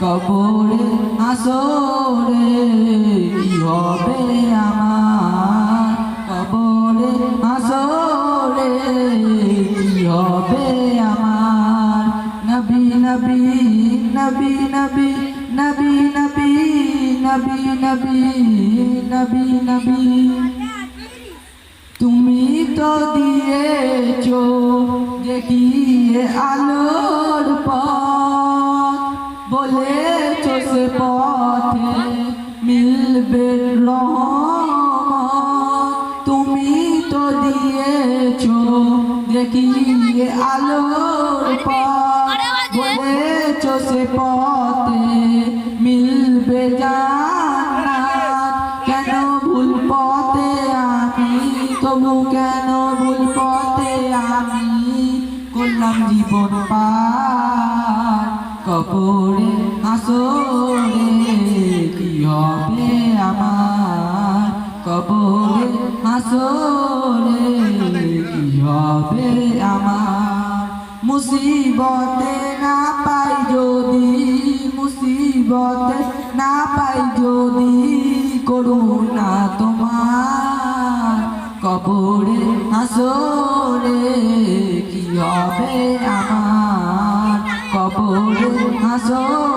কবরে হাসরে কি হবে আমার, কবরে হাসরে কি হবে আমার। নবী নবী নবী নবী নবী নবী নবী নবী নবী নবী তুমি তো দিয়েছো দেখিয়ে আলোর পথ, বলেছো সে পথে মিলবে রহমত। তুমি তো দিয়েছো দেখিয়ে আলোর পথ, বলেছো সে পথে মিলবে জান্নাত। কেন ভুল পথে আমি, তবু কেন ভুল পথে আমি করলাম জীবন পার। কবরে হাসরে কি হবে আমার, কবরে হাসরে কি হবে আমার। মুসিবতে না পাই যদি, মুসিবতে না পাই যদি করুণা তোমার। কবরে হাসরে কি হবে আমার, কবরে হাসরে